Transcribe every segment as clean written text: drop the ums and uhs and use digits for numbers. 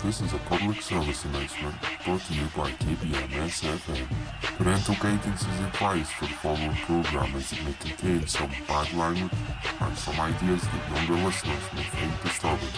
This is a public service announcement brought to you by KBMS FM. Parental guidance is advised for the following program as it may contain some bad language and some ideas that younger listeners may find disturbing.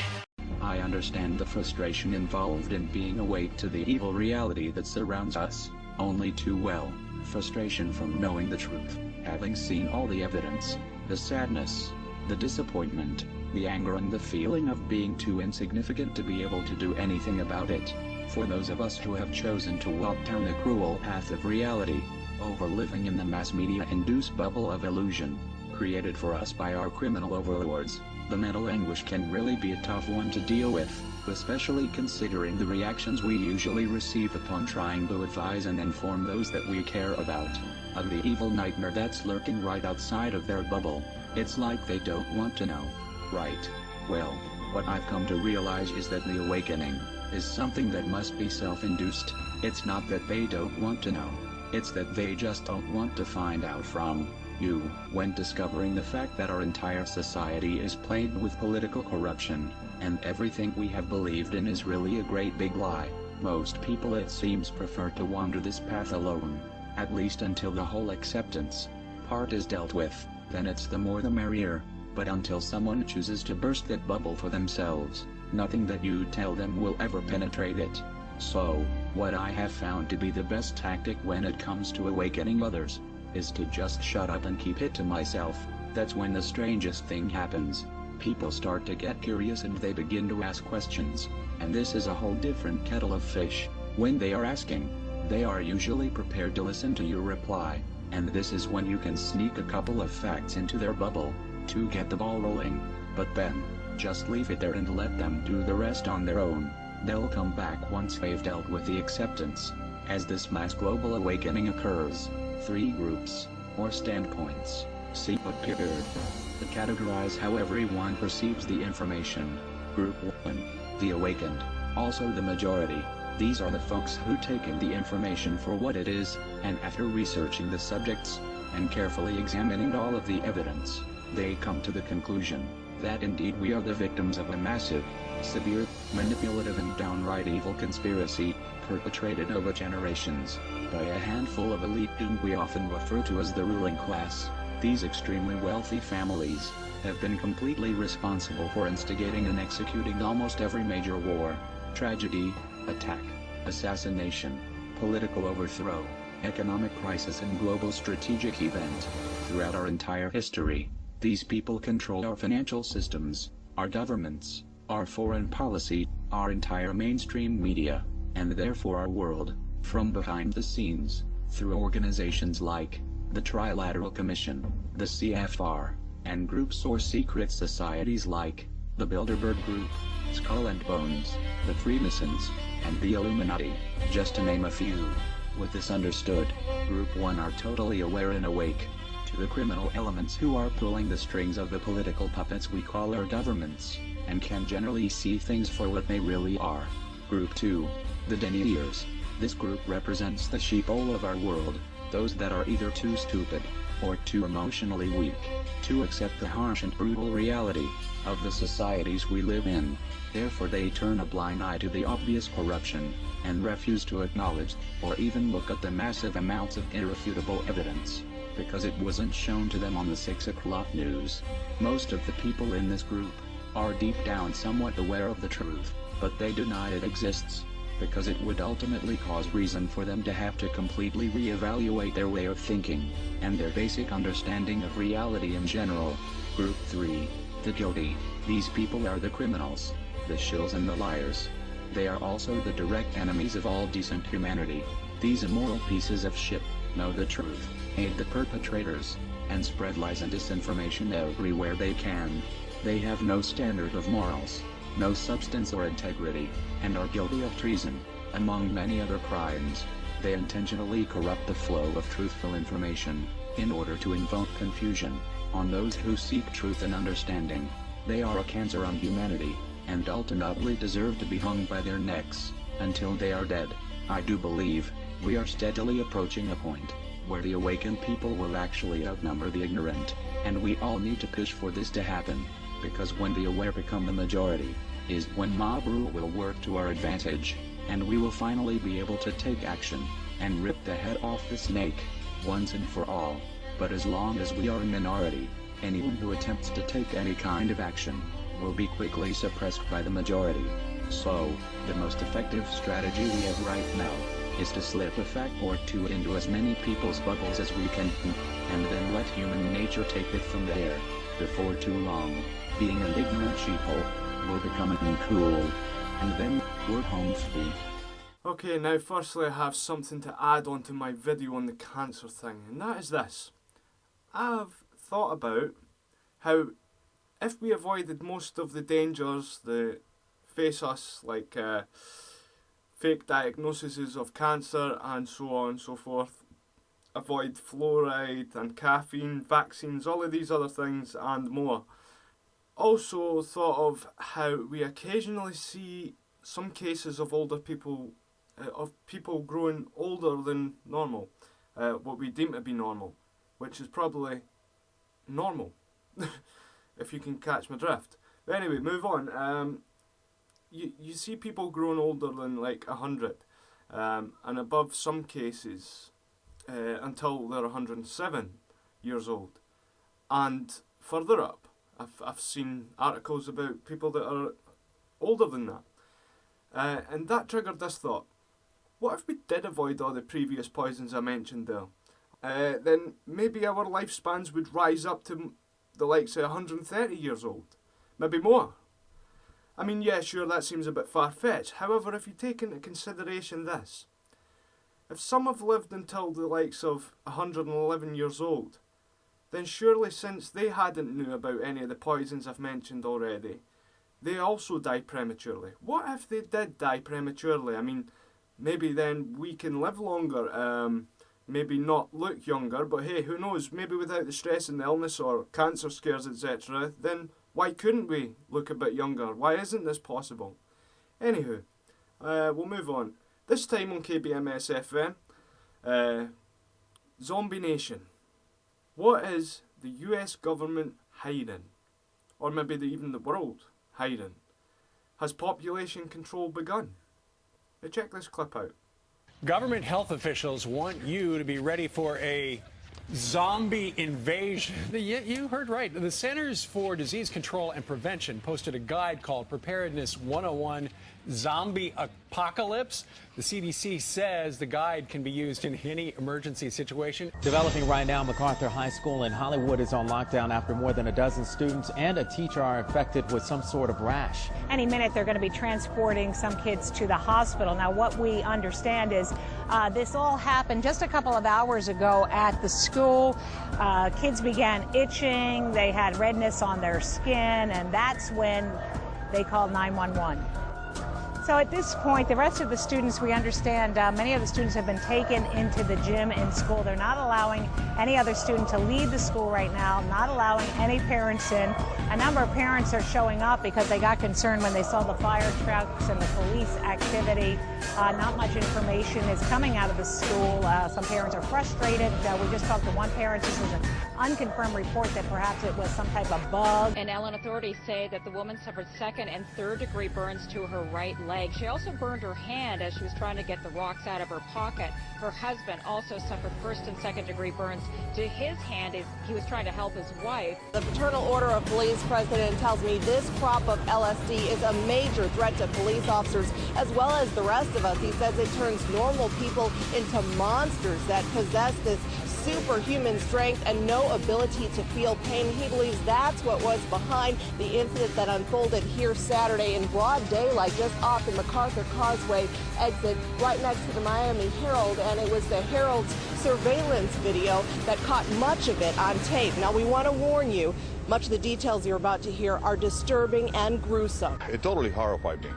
I understand the frustration involved in being awake to the evil reality that surrounds us, only too well. Frustration from knowing the truth, having seen all the evidence, the sadness, the disappointment, the anger and the feeling of being too insignificant to be able to do anything about it. For those of us who have chosen to walk down the cruel path of reality, over living in the mass media-induced bubble of illusion, created for us by our criminal overlords, the mental anguish can really be a tough one to deal with, especially considering the reactions we usually receive upon trying to advise and inform those that we care about, of the evil nightmare that's lurking right outside of their bubble. It's like they don't want to know. Right. Well, what I've come to realize is that the awakening is something that must be self-induced. It's not that they don't want to know. It's that they just don't want to find out from you. When discovering the fact that our entire society is plagued with political corruption, and everything we have believed in is really a great big lie, most people it seems prefer to wander this path alone. At least until the whole acceptance part is dealt with, then it's the more the merrier. But until someone chooses to burst that bubble for themselves, nothing that you tell them will ever penetrate it. So, what I have found to be the best tactic when it comes to awakening others, is to just shut up and keep it to myself. That's when the strangest thing happens. People start to get curious and they begin to ask questions, and this is a whole different kettle of fish. When they are asking, they are usually prepared to listen to your reply, and this is when you can sneak a couple of facts into their bubble, to get the ball rolling. But then, just leave it there and let them do the rest on their own. They'll come back once they've dealt with the acceptance. As this mass global awakening occurs, 3 groups, or standpoints, see appeared, that categorize how everyone perceives the information. Group 1, the awakened, also the majority. These are the folks who take in the information for what it is, and after researching the subjects, and carefully examining all of the evidence, they come to the conclusion that indeed we are the victims of a massive, severe, manipulative and downright evil conspiracy, perpetrated over generations, by a handful of elite whom we often refer to as the ruling class. These extremely wealthy families have been completely responsible for instigating and executing almost every major war, tragedy, attack, assassination, political overthrow, economic crisis and global strategic event, throughout our entire history. These people control our financial systems, our governments, our foreign policy, our entire mainstream media, and therefore our world, from behind the scenes, through organizations like the Trilateral Commission, the CFR, and groups or secret societies like the Bilderberg Group, Skull and Bones, the Freemasons, and the Illuminati, just to name a few. With this understood, Group 1 are totally aware and awake to the criminal elements who are pulling the strings of the political puppets we call our governments, and can generally see things for what they really are. Group 2, the deniers. This group represents the sheeple of our world, those that are either too stupid, or too emotionally weak, to accept the harsh and brutal reality of the societies we live in. Therefore they turn a blind eye to the obvious corruption, and refuse to acknowledge, or even look at the massive amounts of irrefutable evidence, because it wasn't shown to them on the 6 o'clock news. Most of the people in this group are deep down somewhat aware of the truth, but they deny it exists, because it would ultimately cause reason for them to have to completely reevaluate their way of thinking, and their basic understanding of reality in general. Group 3, the guilty. These people are the criminals, the shills and the liars. They are also the direct enemies of all decent humanity. These immoral pieces of shit know the truth, aid the perpetrators, and spread lies and disinformation everywhere they can. They have no standard of morals, no substance or integrity, and are guilty of treason, among many other crimes. They intentionally corrupt the flow of truthful information, in order to invoke confusion on those who seek truth and understanding. They are a cancer on humanity, and ultimately deserve to be hung by their necks, until they are dead. I do believe we are steadily approaching a point where the awakened people will actually outnumber the ignorant, and we all need to push for this to happen, because when the aware become the majority, is when mob rule will work to our advantage, and we will finally be able to take action and rip the head off the snake once and for all. But as long as we are a minority, anyone who attempts to take any kind of action will be quickly suppressed by the majority. So, the most effective strategy we have right now is to slip a fact or two into as many people's bubbles as we can, and then let human nature take it from there. Before too long, being an ignorant sheeple will become uncool, and then we're home free. Okay, now firstly I have something to add on to my video on the cancer thing, and that is this. I've thought about how if we avoided most of the dangers that face us, like fake diagnoses of cancer and so on and so forth, avoid fluoride and caffeine, vaccines, all of these other things and more. Also thought of how we occasionally see some cases of older people, of people growing older than normal, what we deem to be normal, which is probably normal, if you can catch my drift. But anyway, move on. You see people growing older than like 100, and above some cases until they're 107 years old, and further up. I've seen articles about people that are older than that, and that triggered this thought: what if we did avoid all the previous poisons I mentioned there? Then maybe our lifespans would rise up to the likes of 130 years old, maybe more. I mean, yeah, sure, that seems a bit far-fetched. However, if you take into consideration this, if some have lived until the likes of 111 years old, then surely since they hadn't knew about any of the poisons I've mentioned already, they also died prematurely. What if they did die prematurely? I mean, maybe then we can live longer, maybe not look younger, but hey, who knows, maybe without the stress and the illness or cancer scares, etc., then why couldn't we look a bit younger? Why isn't this possible? Anywho, we'll move on. This time on KBMS FM, Zombie Nation. What is the US government hiding? Or maybe even the world hiding? Has population control begun? Now check this clip out. Government health officials want you to be ready for a zombie invasion. You heard right. The Centers for Disease Control and Prevention posted a guide called Preparedness 101 Zombie Apocalypse. The CDC says the guide can be used in any emergency situation. Developing right now, MacArthur High School in Hollywood is on lockdown after more than a dozen students and a teacher are infected with some sort of rash. Any minute they're going to be transporting some kids to the hospital. Now what we understand is this all happened just a couple of hours ago at the school. Kids began itching, they had redness on their skin, and that's when they called 911. So at this point, the rest of the students, we understand, many of the students have been taken into the gym in school. They're not allowing any other student to leave the school right now, not allowing any parents in. A number of parents are showing up because they got concerned when they saw the fire trucks and the police activity. Not much information is coming out of the school. Some parents are frustrated. We just talked to one parent. This is an unconfirmed report that perhaps it was some type of bug. And Ellen, authorities say that the woman suffered second and third degree burns to her right leg. She also burned her hand as she was trying to get the rocks out of her pocket. Her husband also suffered first and second degree burns to his hand as he was trying to help his wife. The Fraternal Order of Police president tells me this crop of LSD is a major threat to police officers as well as the rest of us. He says it turns normal people into monsters that possess this superhuman strength and no ability to feel pain. He believes that's what was behind the incident that unfolded here Saturday in broad daylight just off the MacArthur Causeway exit right next to the Miami Herald, and it was the Herald's surveillance video that caught much of it on tape. Now we want to warn you, much of the details you're about to hear are disturbing and gruesome. It totally horrified me.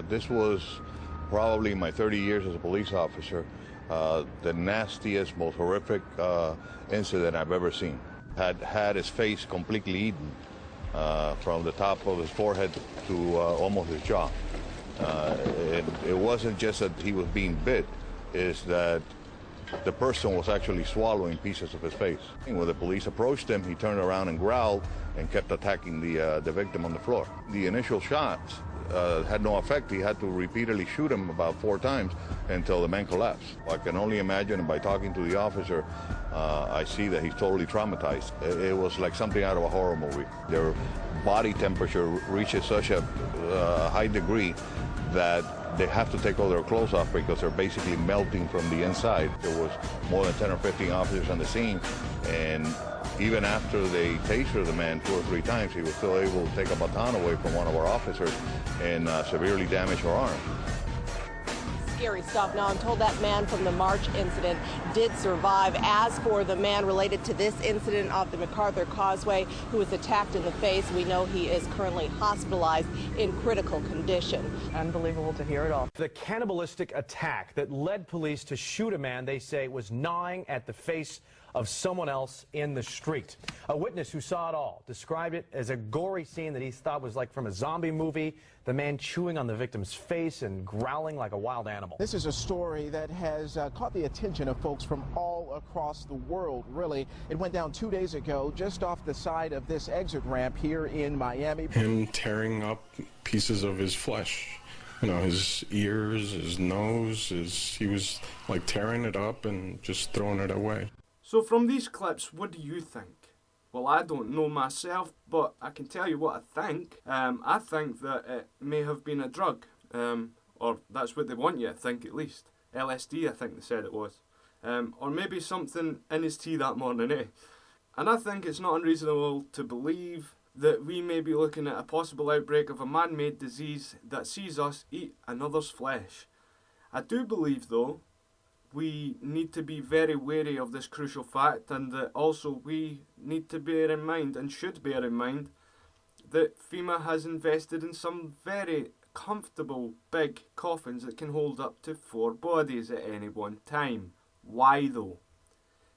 This was probably my 30 years as a police officer, the nastiest, most horrific incident I've ever seen. Had his face completely eaten from the top of his forehead to almost his jaw. It wasn't just that he was being bit, it's that the person was actually swallowing pieces of his face. When the police approached him, he turned around and growled and kept attacking the victim on the floor. The initial shots had no effect. He had to repeatedly shoot him about 4 times until the man collapsed. I can only imagine, and by talking to the officer, I see that he's totally traumatized. It was like something out of a horror movie. Their body temperature reaches such a high degree that they have to take all their clothes off because they're basically melting from the inside. There was more than 10 or 15 officers on the scene, and even after they tasered the man 2 or 3 times, he was still able to take a baton away from one of our officers and severely damage her arm. Scary stuff. Now, I'm told that man from the March incident did survive. As for the man related to this incident off the MacArthur Causeway who was attacked in the face, we know he is currently hospitalized in critical condition. Unbelievable to hear it all. The cannibalistic attack that led police to shoot a man they say was gnawing at the face of someone else in the street. A witness who saw it all described it as a gory scene that he thought was like from a zombie movie, the man chewing on the victim's face and growling like a wild animal. This is a story that has caught the attention of folks from all across the world, really. It went down 2 days ago just off the side of this exit ramp here in Miami. Him tearing up pieces of his flesh. You know, his ears, his nose, he was like tearing it up and just throwing it away. So from these clips, what do you think? Well, I don't know myself, but I can tell you what I think. I think that it may have been a drug, or that's what they want you to think at least. LSD, I think they said it was. Or maybe something in his tea that morning, eh? And I think it's not unreasonable to believe that we may be looking at a possible outbreak of a man-made disease that sees us eat another's flesh. I do believe, though, we need to be very wary of this crucial fact, and that also we need to bear in mind, and should bear in mind, that FEMA has invested in some very comfortable big coffins that can hold up to 4 bodies at any one time. Why though?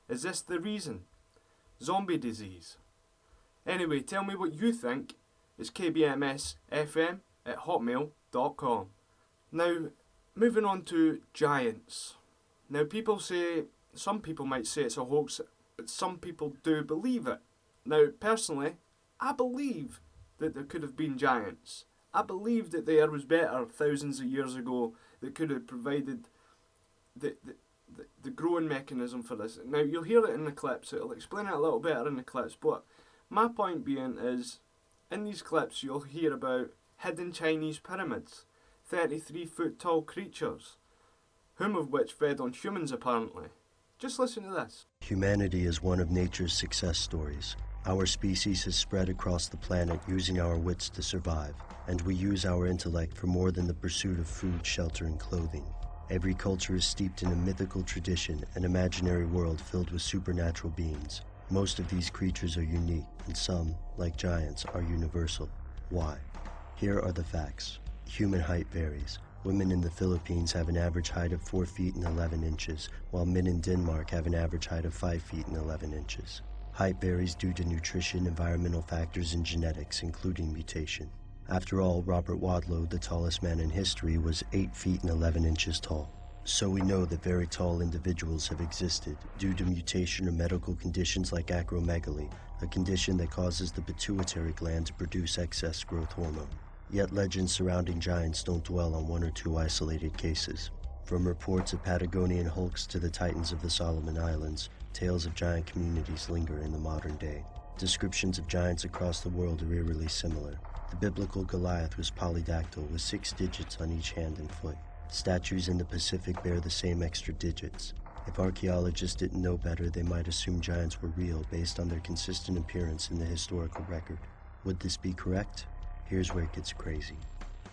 Is this the reason? Zombie disease? Anyway, tell me what you think. It's kbmsfm@hotmail.com. Now, moving on to giants. Now, some people might say it's a hoax, but some people do believe it. Now, personally, I believe that there could have been giants. I believe that the air was better thousands of years ago that could have provided the growing mechanism for this. Now, you'll hear it in the clips, it'll explain it a little better in the clips, but my point being is, in these clips you'll hear about hidden Chinese pyramids, 33-foot tall creatures, whom of which fed on humans apparently. Just listen to this. Humanity is one of nature's success stories. Our species has spread across the planet using our wits to survive, and we use our intellect for more than the pursuit of food, shelter, and clothing. Every culture is steeped in a mythical tradition, an imaginary world filled with supernatural beings. Most of these creatures are unique, and some, like giants, are universal. Why? Here are the facts. Human height varies. Women in the Philippines have an average height of 4 feet and 11 inches, while men in Denmark have an average height of 5 feet and 11 inches. Height varies due to nutrition, environmental factors, and genetics, including mutation. After all, Robert Wadlow, the tallest man in history, was 8 feet and 11 inches tall. So we know that very tall individuals have existed due to mutation or medical conditions like acromegaly, a condition that causes the pituitary gland to produce excess growth hormone. Yet legends surrounding giants don't dwell on 1 or 2 isolated cases. From reports of Patagonian hulks to the titans of the Solomon Islands, tales of giant communities linger in the modern day. Descriptions of giants across the world are eerily similar. The biblical Goliath was polydactyl with 6 digits on each hand and foot. Statues in the Pacific bear the same extra digits. If archaeologists didn't know better, they might assume giants were real based on their consistent appearance in the historical record. Would this be correct? Here's where it gets crazy.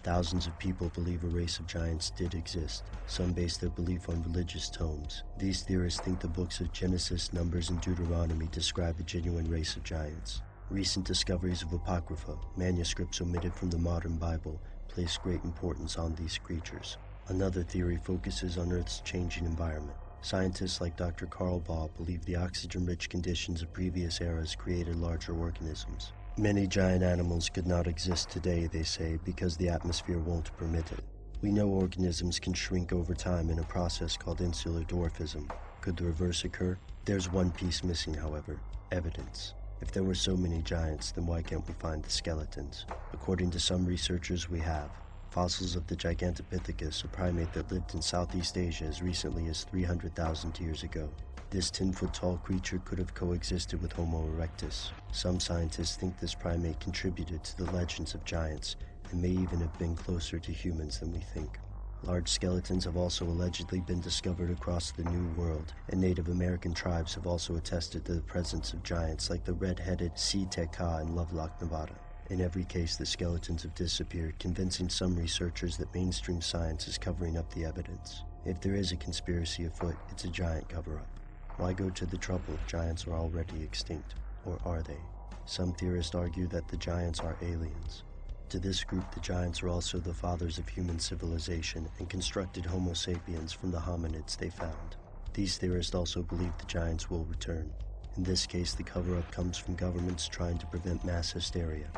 Thousands of people believe a race of giants did exist. Some base their belief on religious tomes. These theorists think the books of Genesis, Numbers, and Deuteronomy describe a genuine race of giants. Recent discoveries of Apocrypha, manuscripts omitted from the modern Bible, place great importance on these creatures. Another theory focuses on Earth's changing environment. Scientists like Dr. Carl Baugh believe the oxygen-rich conditions of previous eras created larger organisms. Many giant animals could not exist today, they say, because the atmosphere won't permit it. We know organisms can shrink over time in a process called insular dwarfism. Could the reverse occur? There's one piece missing, however: evidence. If there were so many giants, then why can't we find the skeletons? According to some researchers, we have. fossils of the Gigantopithecus, a primate that lived in Southeast Asia as recently as 300,000 years ago. This 10-foot-tall creature could have coexisted with Homo erectus. Some scientists think this primate contributed to the legends of giants and may even have been closer to humans than we think. Large skeletons have also allegedly been discovered across the New World, and Native American tribes have also attested to the presence of giants like the red-headed Sea-Teka in Lovelock, Nevada. In every case, the skeletons have disappeared, convincing some researchers that mainstream science is covering up the evidence. If there is a conspiracy afoot, it's a giant cover-up. Why go to the trouble if giants are already extinct? Or are they? Some theorists argue that the giants are aliens. To this group, the giants are also the fathers of human civilization and constructed Homo sapiens from the hominids they found. These theorists also believe the giants will return. In this case, the cover-up comes from governments trying to prevent mass hysteria.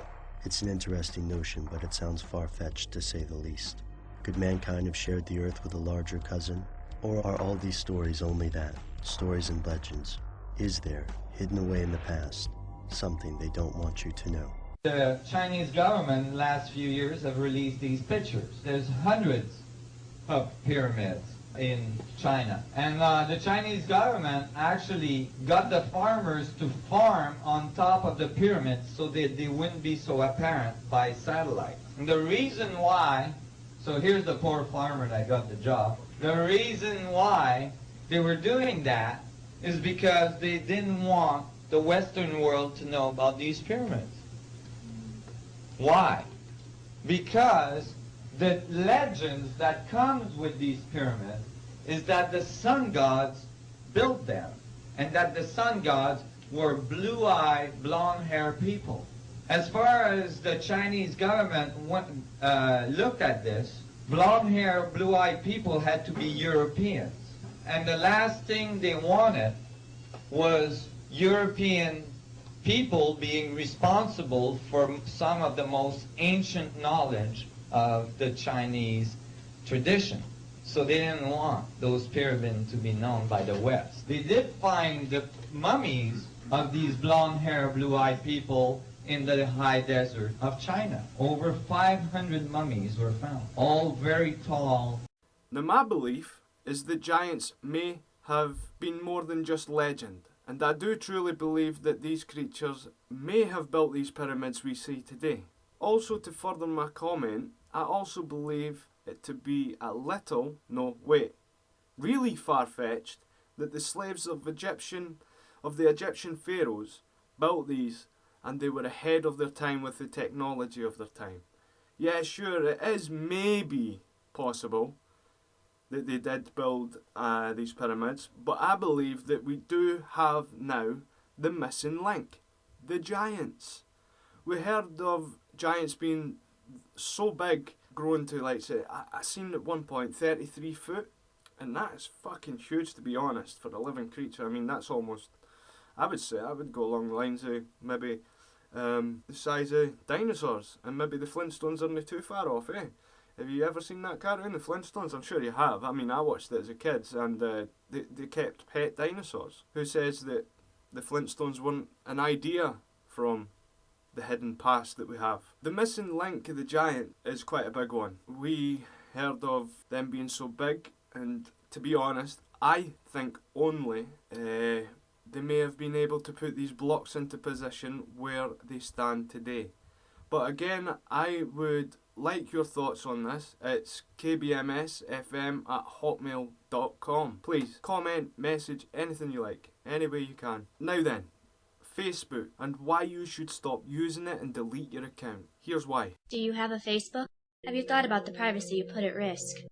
It's an interesting notion, but it sounds far-fetched to say the least. Could mankind have shared the Earth with a larger cousin? Or are all these stories only that? Stories and legends? Is there, hidden away in the past, something they don't want you to know? The Chinese government in the last few years have released these pictures. There's hundreds of pyramids in China. And the Chinese government actually got the farmers to farm on top of the pyramids so that they wouldn't be so apparent by satellite. And the reason why, so here's the poor farmer that got the job. The reason why they were doing that is because they didn't want the Western world to know about these pyramids. Why? Because the legends that comes with these pyramids is that the sun gods built them, and that the sun gods were blue-eyed, blonde-haired people. As far as the Chinese government looked at this, blonde-haired, blue-eyed people had to be Europeans. And the last thing they wanted was European people being responsible for some of the most ancient knowledge of the Chinese tradition. So they didn't want those pyramids to be known by the West. They did find the mummies of these blonde-haired, blue-eyed people in the high desert of China. Over 500 mummies were found, all very tall. Now my belief is that giants may have been more than just legend. And I do truly believe that these creatures may have built these pyramids we see today. Also, to further my comment, I also believe it to be really far-fetched that the slaves of the Egyptian pharaohs built these and they were ahead of their time with the technology of their time. Yeah, sure, it is maybe possible that they did build these pyramids, but I believe that we do have now the missing link, the giants. We heard of giants being so big, growing to, like, say, I seen at one point 33 foot, and that is fucking huge, to be honest, for a living creature. I mean, that's almost, I would go along the lines of maybe the size of dinosaurs, and maybe the Flintstones aren't too far off, eh? Have you ever seen that cartoon, the Flintstones? I'm sure you have. I mean, I watched it as a kid, and they kept pet dinosaurs. Who says that the Flintstones weren't an idea from the hidden past that we have? The missing link of the giant is quite a big one. We heard of them being so big, and to be honest, I think only they may have been able to put these blocks into position where they stand today. But again, I would like your thoughts on this. It's kbmsfm@hotmail.com. Please comment, message, anything you like, any way you can. Now then, Facebook, and why you should stop using it and delete your account. Here's why. Do you have a Facebook? Have you thought about the privacy you put at risk?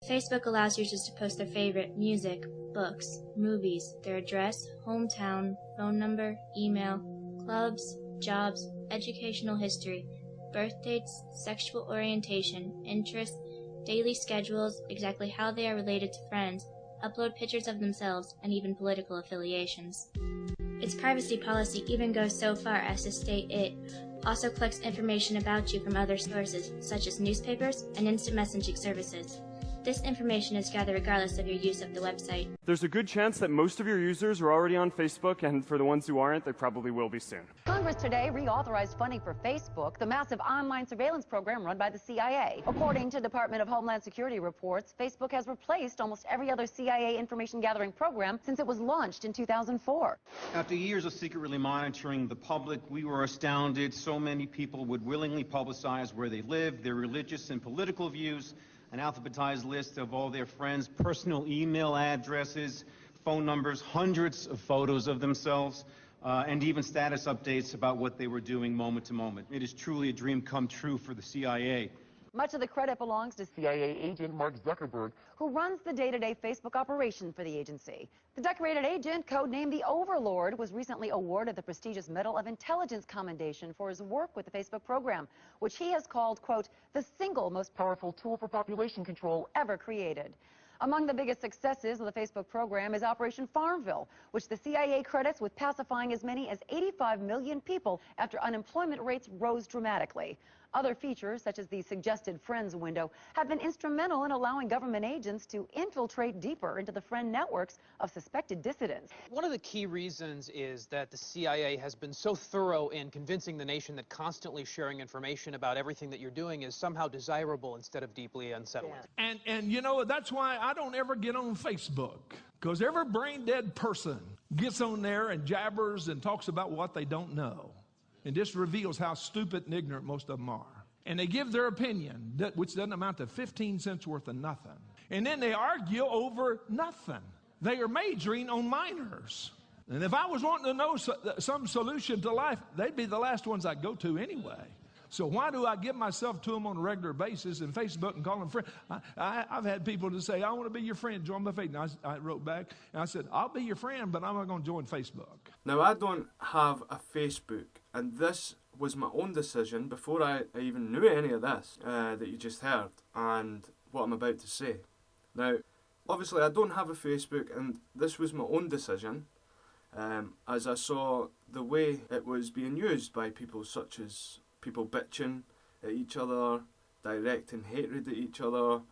Facebook allows users to post their favorite music, books, movies, their address, hometown, phone number, email, clubs, jobs, educational history, birth dates, sexual orientation, interests, daily schedules, exactly how they are related to friends, upload pictures of themselves, and even political affiliations. Its privacy policy even goes so far as to state it also collects information about you from other sources, such as newspapers and instant messaging services. This information is gathered regardless of your use of the website. There's a good chance that most of your users are already on Facebook, and for the ones who aren't, they probably will be soon. Congress today reauthorized funding for Facebook, the massive online surveillance program run by the CIA. According to Department of Homeland Security reports, Facebook has replaced almost every other CIA information gathering program since it was launched in 2004. After years of secretly monitoring the public, we were astounded so many people would willingly publicize where they live, their religious and political views, an alphabetized list of all their friends' personal email addresses, phone numbers, hundreds of photos of themselves, and even status updates about what they were doing moment to moment. It is truly a dream come true for the CIA. Much of the credit belongs to CIA agent Mark Zuckerberg, who runs the day-to-day Facebook operation for the agency. The decorated agent, codenamed the Overlord, was recently awarded the prestigious Medal of Intelligence Commendation for his work with the Facebook program, which he has called, quote, the single most powerful tool for population control ever created. Among the biggest successes of the Facebook program is Operation Farmville, which the CIA credits with pacifying as many as 85 million people after unemployment rates rose dramatically. Other features, such as the suggested friends window, have been instrumental in allowing government agents to infiltrate deeper into the friend networks of suspected dissidents. One of the key reasons is that the CIA has been so thorough in convincing the nation that constantly sharing information about everything that you're doing is somehow desirable instead of deeply unsettling. And you know, that's why I don't ever get on Facebook, because every brain-dead person gets on there and jabbers and talks about what they don't know. And this reveals how stupid and ignorant most of them are. And they give their opinion, which doesn't amount to 15 cents worth of nothing. And then they argue over nothing. They are majoring on minors. And if I was wanting to know some solution to life, they'd be the last ones I'd go to anyway. So why do I give myself to them on a regular basis in Facebook and call them friends? I've had people to say, I want to be your friend, join my faith. And I wrote back, and I said, I'll be your friend, but I'm not going to join Facebook. Now, I don't have a Facebook, and this was my own decision before I even knew any of this that you just heard and what I'm about to say. Now, obviously, I don't have a Facebook, and this was my own decision as I saw the way it was being used by people such as people bitching at each other, directing hatred at each other,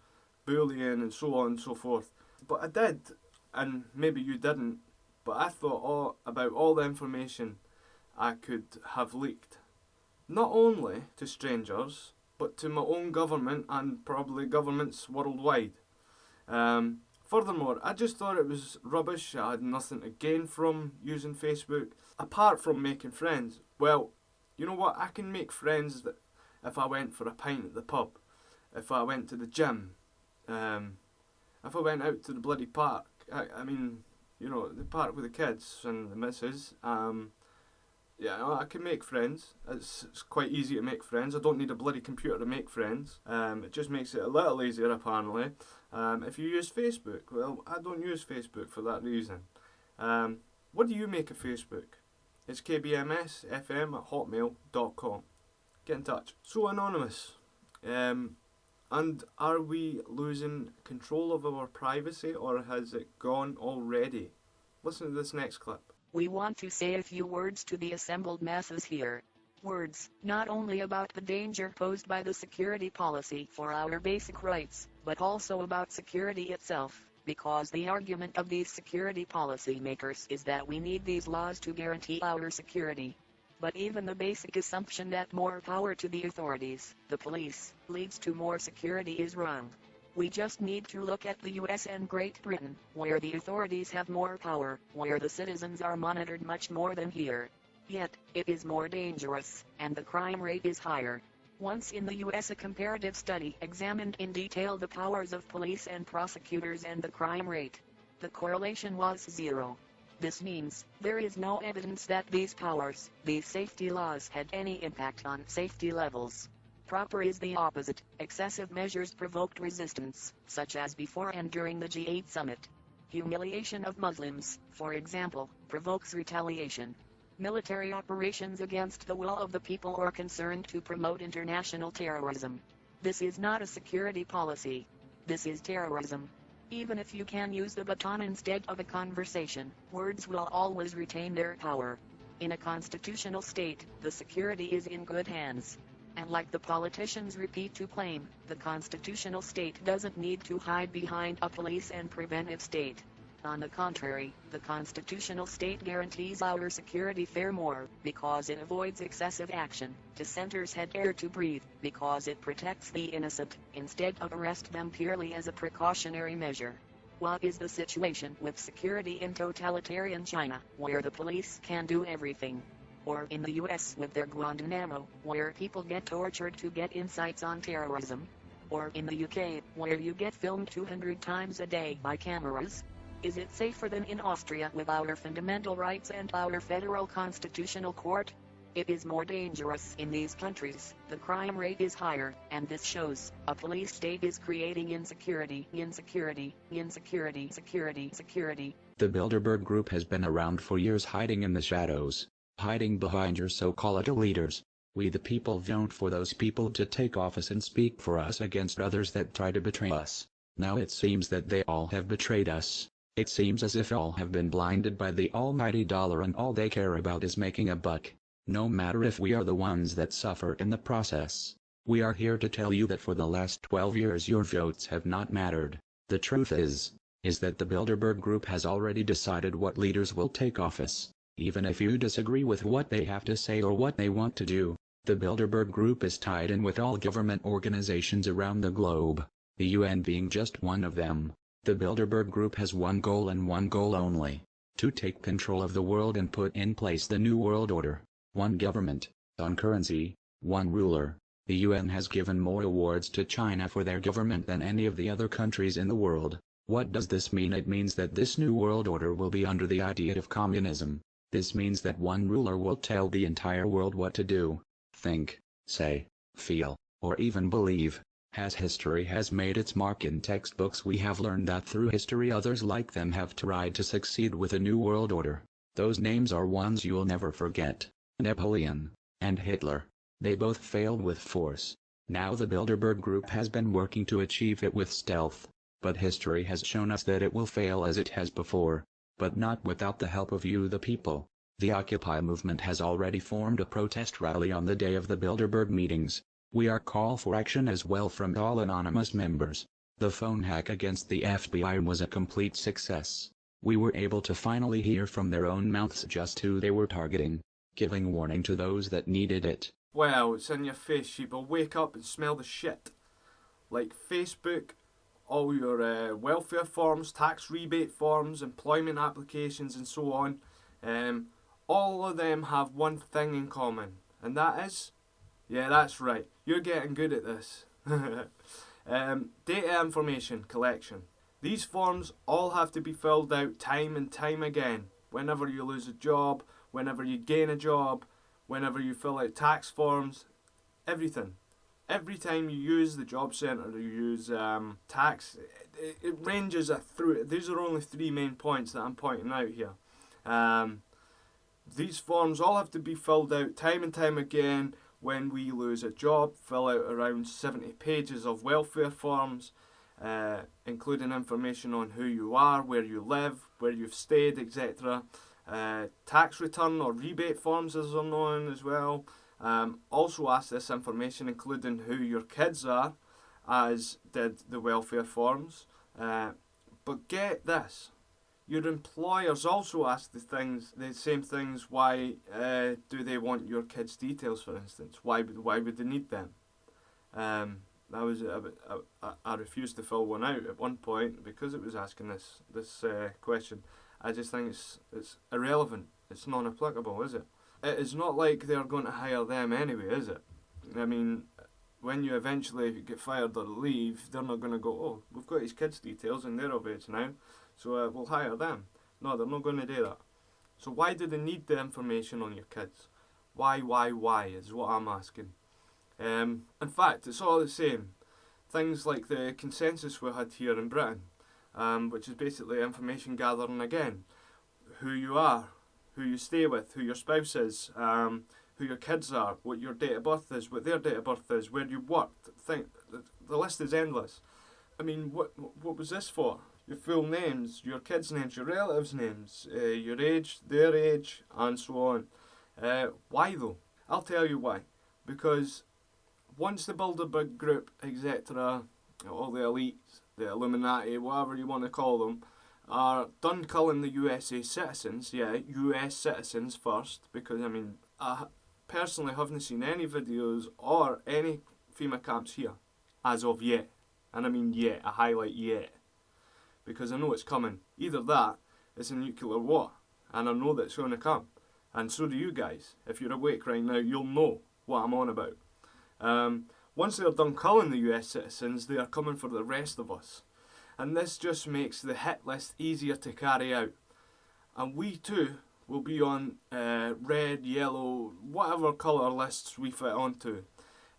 bullying and so on and so forth. But I did, and maybe you didn't, but I thought about all the information I could have leaked. Not only to strangers, but to my own government and probably governments worldwide. Furthermore, I just thought it was rubbish. I had nothing to gain from using Facebook, apart from making friends. Well, you know what? I can make friends that if I went for a pint at the pub, if I went to the gym, if I went out to the bloody park. I mean, you know, the park with the kids and the missus. Yeah, I can make friends. It's quite easy to make friends. I don't need a bloody computer to make friends. It just makes it a little easier, apparently. If you use Facebook, well, I don't use Facebook for that reason. What do you make of Facebook? It's kbmsfm@hotmail.com. Get in touch. So anonymous. And are we losing control of our privacy, or has it gone already? Listen to this next clip. We want to say a few words to the assembled masses here. Words, not only about the danger posed by the security policy for our basic rights, but also about security itself, because the argument of these security policy makers is that we need these laws to guarantee our security. But even the basic assumption that more power to the authorities, the police, leads to more security is wrong. We just need to look at the US and Great Britain, where the authorities have more power, where the citizens are monitored much more than here. Yet, it is more dangerous, and the crime rate is higher. Once in the US, a comparative study examined in detail the powers of police and prosecutors and the crime rate. The correlation was 0. This means, there is no evidence that these powers, these safety laws, had any impact on safety levels. Proper is the opposite. Excessive measures provoked resistance, such as before and during the G8 summit. Humiliation of Muslims, for example, provokes retaliation. Military operations against the will of the people are concerned to promote international terrorism. This is not a security policy. This is terrorism. Even if you can use the baton instead of a conversation, words will always retain their power. In a constitutional state, the security is in good hands. And like the politicians repeat to claim, the constitutional state doesn't need to hide behind a police and preventive state. On the contrary, the constitutional state guarantees our security far more, because it avoids excessive action, dissenters had air to breathe, because it protects the innocent, instead of arrest them purely as a precautionary measure. What is the situation with security in totalitarian China, where the police can do everything? Or in the US with their Guantanamo, where people get tortured to get insights on terrorism? Or in the UK, where you get filmed 200 times a day by cameras? Is it safer than in Austria with our fundamental rights and our federal constitutional court? It is more dangerous in these countries, the crime rate is higher, and this shows a police state is creating insecurity. The Bilderberg Group has been around for years, hiding in the shadows, hiding behind your so-called leaders. We the people vote for those people to take office and speak for us against others that try to betray us. Now it seems that they all have betrayed us. It seems as if all have been blinded by the almighty dollar and all they care about is making a buck. No matter if we are the ones that suffer in the process. We are here to tell you that for the last 12 years your votes have not mattered. The truth is that the Bilderberg Group has already decided what leaders will take office. Even if you disagree with what they have to say or what they want to do, the Bilderberg Group is tied in with all government organizations around the globe, the UN being just one of them. The Bilderberg Group has one goal and one goal only: to take control of the world and put in place the New World Order. One government, one currency, one ruler. The UN has given more awards to China for their government than any of the other countries in the world. What does this mean? It means that this New World Order will be under the idea of communism. This means that one ruler will tell the entire world what to do, think, say, feel, or even believe. As history has made its mark in textbooks, we have learned that through history others like them have tried to succeed with a New World Order. Those names are ones you'll never forget: Napoleon and Hitler. They both failed with force. Now the Bilderberg Group has been working to achieve it with stealth. But history has shown us that it will fail as it has before. But not without the help of you the people. The Occupy movement has already formed a protest rally on the day of the Bilderberg meetings. We are call for action as well from all anonymous members. The phone hack against the FBI was a complete success. We were able to finally hear from their own mouths just who they were targeting, giving warning to those that needed it. Well, it's in your face, sheeple. Wake up and smell the shit. Like Facebook, all your welfare forms, tax rebate forms, employment applications and so on, all of them have one thing in common, and that is, yeah, that's right, you're getting good at this. Data information collection. These forms all have to be filled out time and time again. Whenever you lose a job, whenever you gain a job, whenever you fill out tax forms, everything. Every time you use the job centre, you use tax, it ranges through. These are only 3 main points that I'm pointing out here. These forms all have to be filled out time and time again. When we lose a job, fill out around 70 pages of welfare forms, including information on who you are, where you live, where you've stayed, etc. Tax return or rebate forms, as they're known as well. Also ask this information, including who your kids are, as did the welfare forms. But get this, your employers also ask the same things. Why do they want your kids' details, for instance? Why would they need them? I refused to fill one out at one point because it was asking this question. I just think it's irrelevant. It's non-applicable, is it? It is not like they're going to hire them anyway, is it? I mean, when you eventually get fired or leave, they're not going to go, oh, we've got his kids' details and they're of age now, so we'll hire them. No, they're not going to do that. So why do they need the information on your kids? Why is what I'm asking. In fact, it's all the same. Things like the consensus we had here in Britain, which is basically information gathering again. Who you are, who you stay with, who your spouse is, who your kids are, what your date of birth is, what their date of birth is, where you worked. The list is endless. I mean, what was this for? Your full names, your kids' names, your relatives' names, your age, their age, and so on. Why though? I'll tell you why. Because once the Bilderberg Group, etc., all the elites, the Illuminati, whatever you want to call them, are done culling the USA citizens, yeah, US citizens first, because I mean, I personally haven't seen any videos or any FEMA camps here, as of yet. And I mean yet, I highlight yet, because I know it's coming. Either that, it's a nuclear war, and I know that it's going to come. And so do you guys. If you're awake right now, you'll know what I'm on about. Once they're done culling the US citizens, they are coming for the rest of us. And this just makes the hit list easier to carry out. And we too will be on red, yellow, whatever colour lists we fit onto,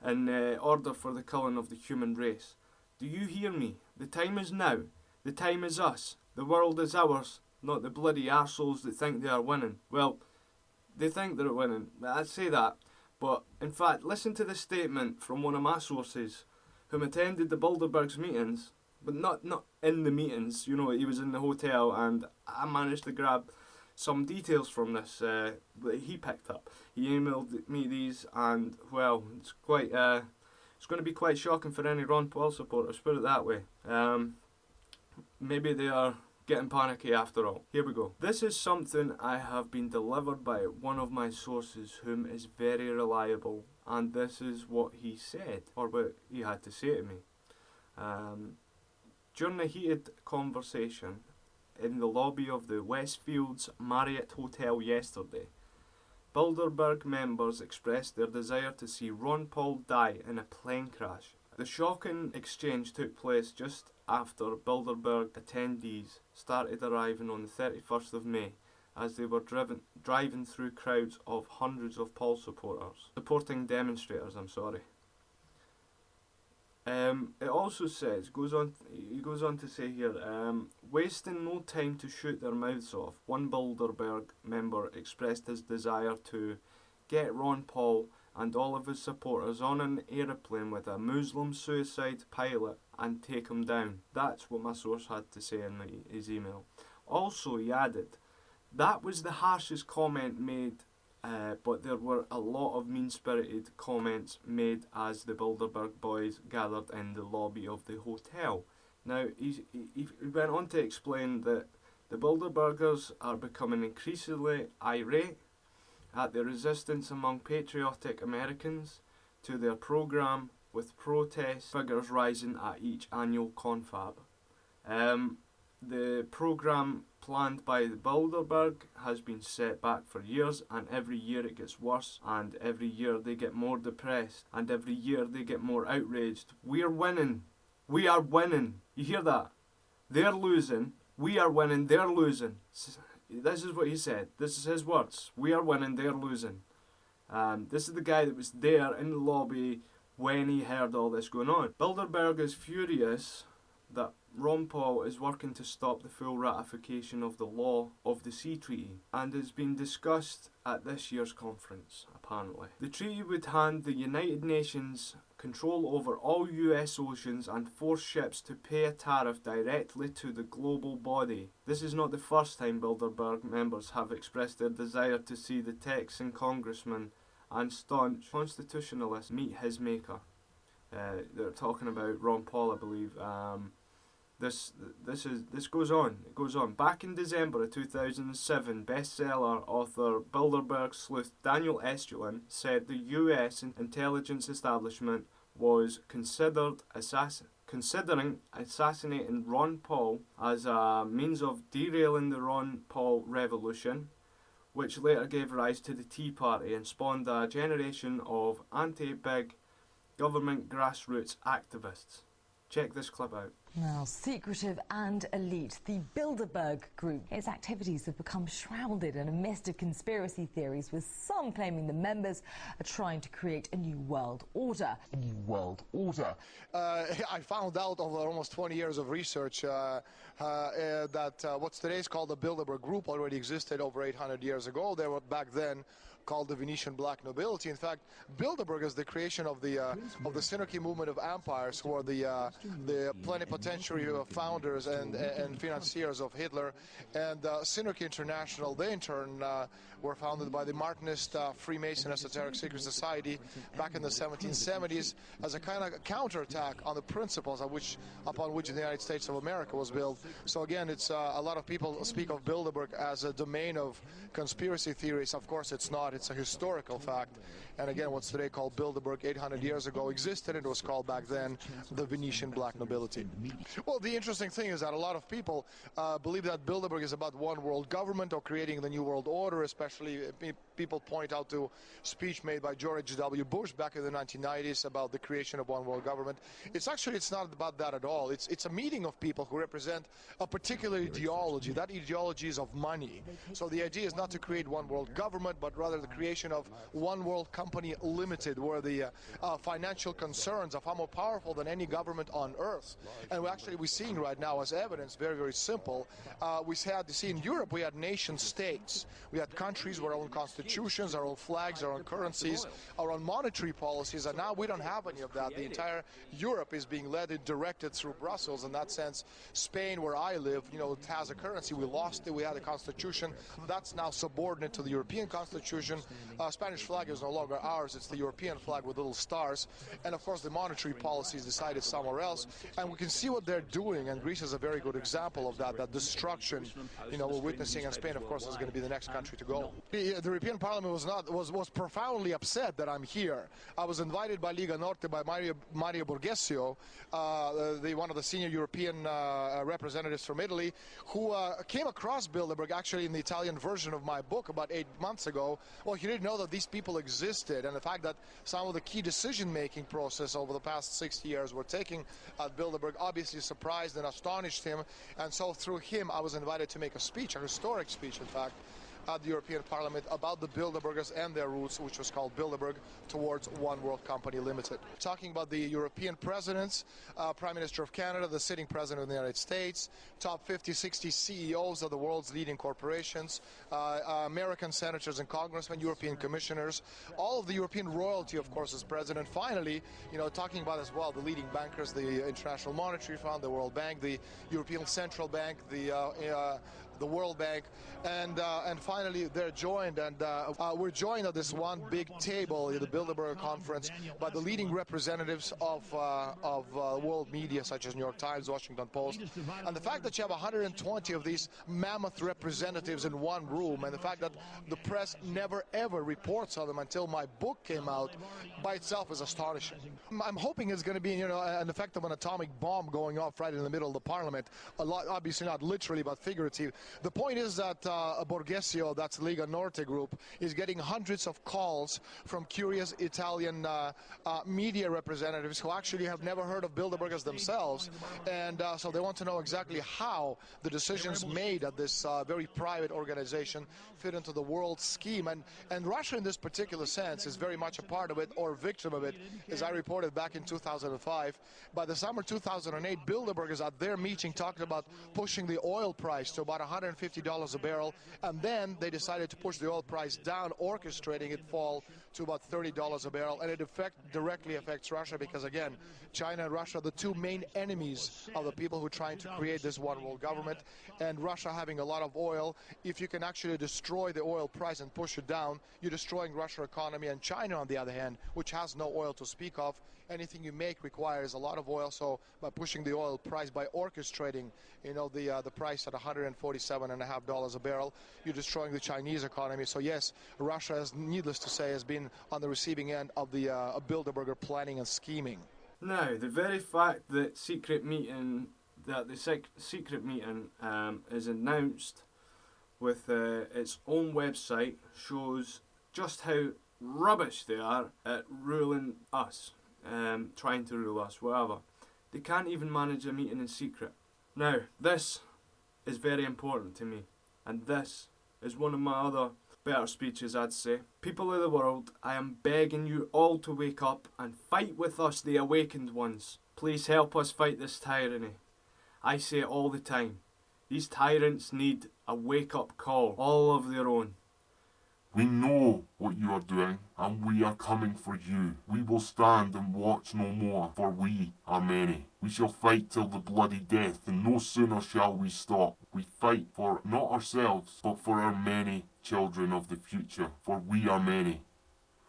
in order for the culling of the human race. Do you hear me? The time is now. The time is us. The world is ours, not the bloody arseholes that think they are winning. Well, they think they're winning. I'd say that. But, in fact, listen to the statement from one of my sources, whom attended the Bilderberg's meetings, but not in the meetings. You know, he was in the hotel, and I managed to grab some details from this that he picked up. He emailed me these, and, well, it's quite... it's going to be quite shocking for any Ron Paul supporters, put it that way. Maybe they are getting panicky after all. Here we go. This is something I have been delivered by one of my sources whom is very reliable, and this is what he said, or what he had to say to me. During a heated conversation in the lobby of the Westfields Marriott Hotel yesterday, Bilderberg members expressed their desire to see Ron Paul die in a plane crash. The shocking exchange took place just after Bilderberg attendees started arriving on the 31st of May as they were driving through crowds of hundreds of Paul supporting demonstrators, It also says, he goes on to say here, wasting no time to shoot their mouths off, one Bilderberg member expressed his desire to get Ron Paul and all of his supporters on an aeroplane with a Muslim suicide pilot and take him down. That's what my source had to say in his email. Also, he added, that was the harshest comment made, but there were a lot of mean-spirited comments made as the Bilderberg boys gathered in the lobby of the hotel. Now, he went on to explain that the Bilderbergers are becoming increasingly irate at the resistance among patriotic Americans to their program, with protest figures rising at each annual confab. The program planned by the Bilderberg has been set back for years, and every year it gets worse, and every year they get more depressed, and every year they get more outraged. We are winning. We are winning. You hear that? They're losing. We are winning. They're losing. This is what he said. This is his words. We are winning. They're losing. This is the guy that was there in the lobby when he heard all this going on. Bilderberg is furious that Ron Paul is working to stop the full ratification of the law of the Sea Treaty, and has been discussed at this year's conference, apparently. The treaty would hand the United Nations control over all US oceans and force ships to pay a tariff directly to the global body. This is not the first time Bilderberg members have expressed their desire to see the Texan congressman and staunch constitutionalist meet his maker. They're talking about Ron Paul, I believe. This goes on. It goes on. Back in December of 2007, bestseller author Bilderberg sleuth Daniel Estulin said the U.S. intelligence establishment was considering assassinating Ron Paul as a means of derailing the Ron Paul revolution, which later gave rise to the Tea Party and spawned a generation of anti-big government grassroots activists. Check this clip out. Now, secretive and elite, the Bilderberg Group. Its activities have become shrouded in a mist of conspiracy theories, with some claiming the members are trying to create a new world order. A new world order. I found out over almost 20 years of research that what's today is called the Bilderberg Group already existed over 800 years ago. They were back then called the Venetian Black Nobility. In fact, Bilderberg is the creation of the Synarchy movement of empires, who are the plenipotentiary founders and financiers of Hitler. And Synarchy International, they in turn were founded by the Martinist Freemason Esoteric Secret Society back in the 1770s as a kind of counterattack on the principles upon which the United States of America was built. So again, it's a lot of people speak of Bilderberg as a domain of conspiracy theories. Of course it's not. It's a historical fact. And again, what's today called Bilderberg 800 years ago existed. It was called back then the Venetian Black Nobility. Well, the interesting thing is that a lot of people believe that Bilderberg is about one world government or creating the new world order. Especially people point out to speech made by George W. Bush back in the 1990s about the creation of one world government. It's not about that at all. It's a meeting of people who represent a particular ideology. That ideology is of money. So the idea is not to create one world government, but rather the creation of one world company limited, where the financial concerns are far more powerful than any government on earth. And we're seeing right now as evidence, very, very simple. We had to see in Europe, we had nation states. We had countries with our own constitutions, our own flags, our own currencies, our own monetary policies, and now we don't have any of that. The entire Europe is being led and directed through Brussels. In that sense, Spain, where I live, it has a currency. We lost it. We had a constitution. That's now subordinate to the European constitution. Spanish flag is no longer ours. It's the European flag with little stars. And of course, the monetary policy is decided somewhere else. And we can see what they're doing. And Greece is a very good example of that destruction, we're witnessing. And Spain, of course, is going to be the next country to go. The European Parliament was profoundly upset that I'm here. I was invited by Liga Norte by Mario Borghesio, one of the senior European representatives from Italy, who came across Bilderberg actually in the Italian version of my book about 8 months ago. Well, he didn't know that these people existed, and the fact that some of the key decision-making process over the past 60 years were taking at Bilderberg obviously surprised and astonished him. And so through him, I was invited to make a speech, a historic speech, in fact, at the European Parliament about the Bilderbergers and their roots, which was called Bilderberg Towards One World Company Limited. Talking about the European presidents, Prime Minister of Canada, the sitting president of the United States, top 50, 60 CEOs of the world's leading corporations, American senators and congressmen, European commissioners, all of the European royalty, of course, is present. And finally, talking about as well the leading bankers, the International Monetary Fund, the World Bank, the European Central Bank, the World Bank, and finally they're joined, and we're joined at this one big table at the Bilderberg conference by the leading representatives of world media such as New York Times, Washington Post. And the fact that you have 120 of these mammoth representatives in one room, and the fact that the press never ever reports on them until my book came out, by itself is astonishing. I'm hoping it's going to be an effect of an atomic bomb going off right in the middle of the parliament, obviously not literally but figurative. The point is that Borghesio, that's Liga Norte group, is getting hundreds of calls from curious Italian media representatives who actually have never heard of Bilderbergers themselves, and so they want to know exactly how the decisions made at this very private organization fit into the world scheme. And Russia, in this particular sense, is very much a part of it, or victim of it, as I reported back in 2005. By the summer 2008, Bilderbergers at their meeting talked about pushing the oil price to about $150 a barrel, and then they decided to push the oil price down, orchestrating it fall to about $30 a barrel. And it directly affects Russia because, again, China and Russia are the two main enemies of the people who are trying to create this one world government. And Russia having a lot of oil, if you can actually destroy the oil price and push it down, you're destroying Russia's economy. And China, on the other hand, which has no oil to speak of, anything you make requires a lot of oil. So by pushing the oil price, by orchestrating the price at $147.50 a barrel, you're destroying the Chinese economy. So yes, Russia, has, needless to say, has been on the receiving end of the Bilderberger planning and scheming. Now, the very fact that the secret meeting is announced with its own website shows just how rubbish they are at ruling us, trying to rule us, whatever. They can't even manage a meeting in secret. Now, this is very important to me, and this is one of my other better speeches, I'd say. People of the world, I am begging you all to wake up and fight with us, the awakened ones. Please help us fight this tyranny. I say it all the time. These tyrants need a wake-up call, all of their own. We know what you are doing, and we are coming for you. We will stand and watch no more, for we are many. We shall fight till the bloody death, and no sooner shall we stop. We fight for not ourselves, but for our many children of the future, for we are many.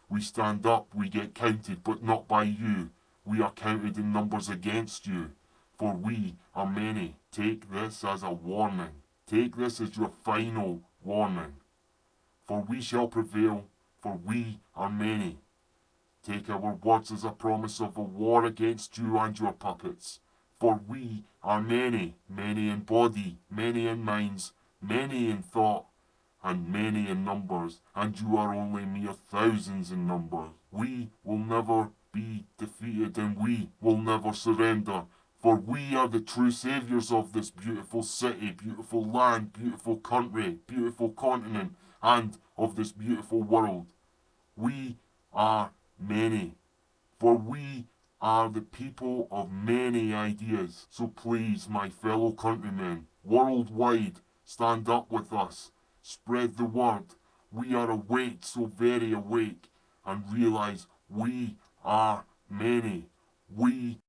We stand up, we get counted, but not by you. We are counted in numbers against you, for we are many. Take this as a warning. Take this as your final warning. For we shall prevail, for we are many. Take our words as a promise of a war against you and your puppets. For we are many, many in body, many in minds, many in thought, and many in numbers, and you are only mere thousands in number. We will never be defeated, and we will never surrender. For we are the true saviours of this beautiful city, beautiful land, beautiful country, beautiful continent, and of this beautiful world. We are many, for we are the people of many ideas. So please, my fellow countrymen, worldwide, stand up with us. Spread the word. We are awake, so very awake, and realize we are many. We